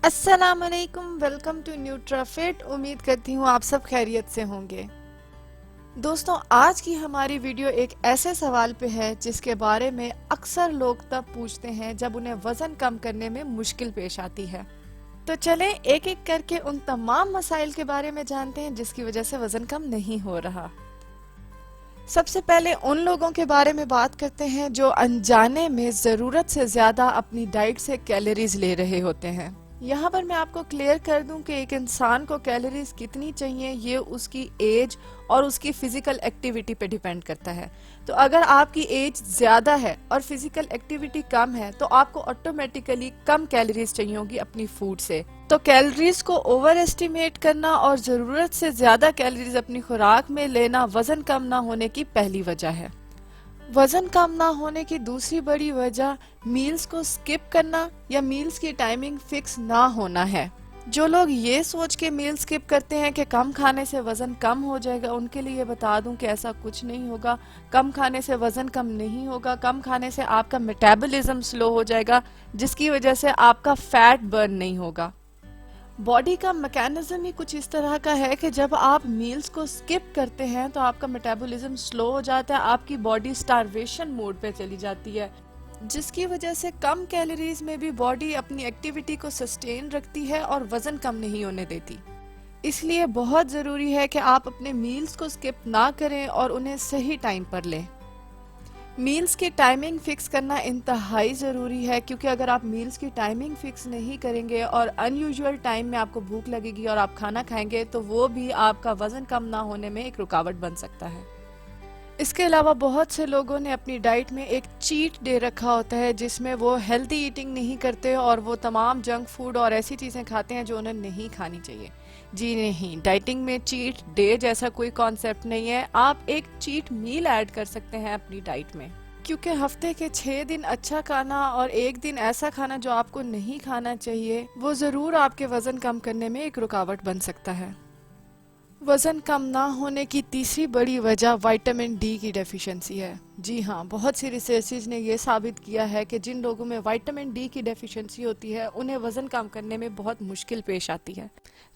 अस्सलाम वालेकुम, welcome to न्यूट्राफिट। उम्मीद करती हूँ आप सब खैरियत से होंगे। दोस्तों, आज की हमारी वीडियो एक ऐसे सवाल पे है जिसके बारे में अक्सर लोग तब पूछते हैं जब उन्हें वजन कम करने में मुश्किल पेश आती है। तो चलें एक एक करके उन तमाम मसाइल के बारे में जानते हैं जिसकी वजह से वजन कम नहीं हो रहा। सबसे पहले उन लोगों के बारे में बात करते हैं जो अनजाने में ज़रूरत से ज़्यादा अपनी डाइट से कैलोरीज ले रहे होते हैं। यहाँ पर मैं आपको क्लियर कर दूं कि एक इंसान को कैलोरीज कितनी चाहिए ये उसकी एज और उसकी फिजिकल एक्टिविटी पे डिपेंड करता है। तो अगर आपकी एज ज़्यादा है और फिजिकल एक्टिविटी कम है तो आपको ऑटोमेटिकली कम कैलोरीज चाहिए होगी अपनी फूड से। तो कैलोरीज को ओवर एस्टिमेट करना और ज़रूरत से ज़्यादा कैलोरीज अपनी खुराक में लेना वज़न कम ना होने की पहली वजह है। वजन कम ना होने की दूसरी बड़ी वजह मील्स को स्किप करना या मील्स की टाइमिंग फिक्स ना होना है। जो लोग ये सोच के मील स्किप करते हैं कि कम खाने से वजन कम हो जाएगा, उनके लिए बता दूं कि ऐसा कुछ नहीं होगा। कम खाने से वजन कम नहीं होगा। कम खाने से आपका मेटाबॉलिज्म स्लो हो जाएगा जिसकी वजह से आपका फैट बर्न नहीं होगा। बॉडी का मैकेनिज्म ही कुछ इस तरह का है कि जब आप मील्स को स्किप करते हैं तो आपका मेटाबॉलिज्म स्लो हो जाता है, आपकी बॉडी स्टारवेशन मोड पे चली जाती है, जिसकी वजह से कम कैलोरीज में भी बॉडी अपनी एक्टिविटी को सस्टेन रखती है और वजन कम नहीं होने देती। इसलिए बहुत ज़रूरी है कि आप अपने मील्स को स्किप ना करें और उन्हें सही टाइम पर लें। मील्स की टाइमिंग फिक्स करना इंतहाई ज़रूरी है, क्योंकि अगर आप मील्स की टाइमिंग फिक्स नहीं करेंगे और अनयूजुअल टाइम में आपको भूख लगेगी और आप खाना खाएंगे तो वो भी आपका वज़न कम ना होने में एक रुकावट बन सकता है। इसके अलावा बहुत से लोगों ने अपनी डाइट में एक चीट डे रखा होता है जिसमें वो हेल्दी ईटिंग नहीं करते और वो तमाम जंक फूड और ऐसी चीज़ें खाते हैं जो उन्हें नहीं खानी चाहिए। जी नहीं, डाइटिंग में चीट डे जैसा कोई कॉन्सेप्ट नहीं है। आप एक चीट मील ऐड कर सकते हैं अपनी डाइट में, क्योंकि हफ्ते के 6 दिन अच्छा खाना और एक दिन ऐसा खाना जो आपको नहीं खाना चाहिए वो ज़रूर आपके वज़न कम करने में एक रुकावट बन सकता है। वज़न कम ना होने की तीसरी बड़ी वजह विटामिन डी की डेफिशिएंसी है। जी हाँ, बहुत सी रिसर्चेज ने ये साबित किया है कि जिन लोगों में विटामिन डी की डेफिशिएंसी होती है उन्हें वज़न कम करने में बहुत मुश्किल पेश आती है।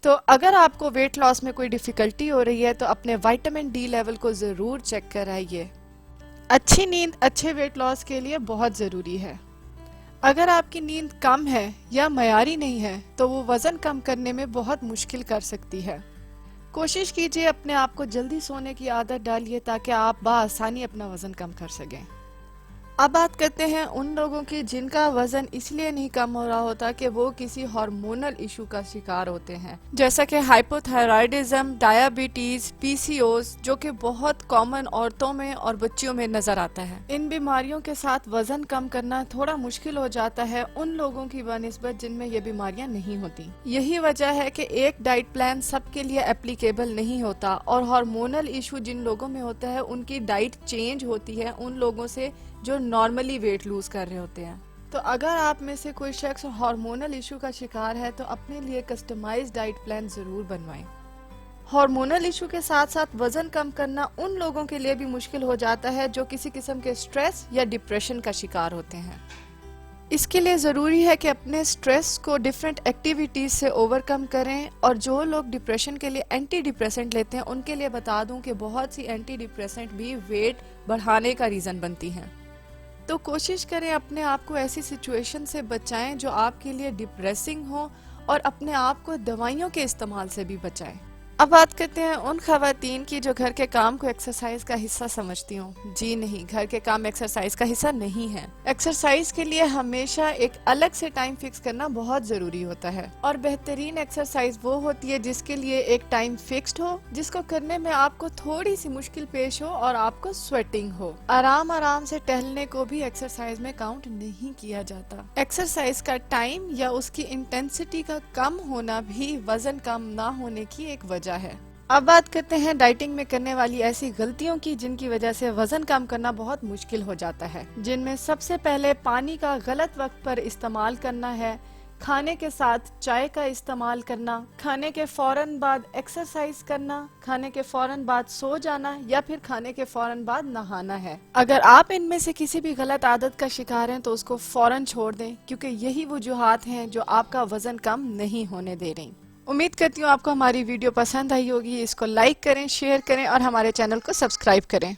तो अगर आपको वेट लॉस में कोई डिफ़िकल्टी हो रही है तो अपने विटामिन डी लेवल को ज़रूर चेक कराइए। अच्छी नींद अच्छे वेट लॉस के लिए बहुत ज़रूरी है। अगर आपकी नींद कम है या मयारी नहीं है तो वो वज़न कम करने में बहुत मुश्किल कर सकती है। कोशिश कीजिए अपने आप को जल्दी सोने की आदत डालिए ताकि आप बआसानी अपना वज़न कम कर सकें। अब बात करते हैं उन लोगों की जिनका वजन इसलिए नहीं कम हो रहा होता कि वो किसी हार्मोनल इशू का शिकार होते हैं, जैसा कि हाइपोथायराइडिज्म, डायबिटीज, पीसीओएस, जो कि बहुत कॉमन औरतों में और बच्चियों में नजर आता है। इन बीमारियों के साथ वजन कम करना थोड़ा मुश्किल हो जाता है उन लोगों की बनिस्बत जिनमें ये बीमारियां नहीं होती। यही वजह है कि एक डाइट प्लान सबके लिए एप्लीकेबल नहीं होता और हार्मोनल इशू जिन लोगों में होता है उनकी डाइट चेंज होती है उन लोगों से जो नॉर्मली वेट लूज कर रहे होते हैं। तो अगर आप में से कोई शख्स हार्मोनल इशू का शिकार है तो अपने लिए कस्टमाइज्ड डाइट प्लान जरूर बनवाएं। हार्मोनल इशू के साथ साथ वजन कम करना उन लोगों के लिए भी मुश्किल हो जाता है जो किसी किस्म के स्ट्रेस या डिप्रेशन का शिकार होते हैं। इसके लिए ज़रूरी है कि अपने स्ट्रेस को डिफरेंट एक्टिविटीज़ से ओवरकम करें। और जो लोग डिप्रेशन के लिए एंटी डिप्रेसेंट लेते हैं उनके लिए बता दूं कि बहुत सी एंटी डिप्रेसेंट भी वेट बढ़ाने का रीज़न बनती हैं। तो कोशिश करें अपने आप को ऐसी सिचुएशन से बचाएं जो आपके लिए डिप्रेसिंग हो और अपने आप को दवाइयों के इस्तेमाल से भी बचाएं। अब बात करते हैं उन खवातीन की जो घर के काम को एक्सरसाइज का हिस्सा समझती हूँ। जी नहीं, घर के काम एक्सरसाइज का हिस्सा नहीं है। एक्सरसाइज के लिए हमेशा एक अलग से टाइम फिक्स करना बहुत जरूरी होता है और बेहतरीन एक्सरसाइज वो होती है जिसके लिए एक टाइम फिक्स्ड हो, जिसको करने में आपको थोड़ी सी मुश्किल पेश हो और आपको स्वेटिंग हो। आराम आराम से टहलने को भी एक्सरसाइज में काउंट नहीं किया जाता। एक्सरसाइज का टाइम या उसकी इंटेंसिटी का कम होना भी वजन कम ना होने की एक वजह है। अब बात करते हैं डाइटिंग में करने वाली ऐसी गलतियों की जिनकी वजह से वजन कम करना बहुत मुश्किल हो जाता है। जिनमें सबसे पहले पानी का गलत वक्त पर इस्तेमाल करना है, کھانے کے ساتھ چائے کا استعمال کرنا، کھانے کے فوراً بعد ایکسرسائز کرنا، کھانے کے فوراً بعد سو جانا یا پھر کھانے کے فوراً بعد نہانا ہے۔ اگر آپ ان میں سے کسی بھی غلط عادت کا شکار ہیں تو اس کو فوراً چھوڑ دیں، کیونکہ یہی وجوہات ہیں جو آپ کا وزن کم نہیں ہونے دے رہی۔ امید کرتی ہوں آپ کو ہماری ویڈیو پسند آئی ہوگی۔ اس کو لائک کریں، شیئر کریں اور ہمارے چینل کو سبسکرائب کریں۔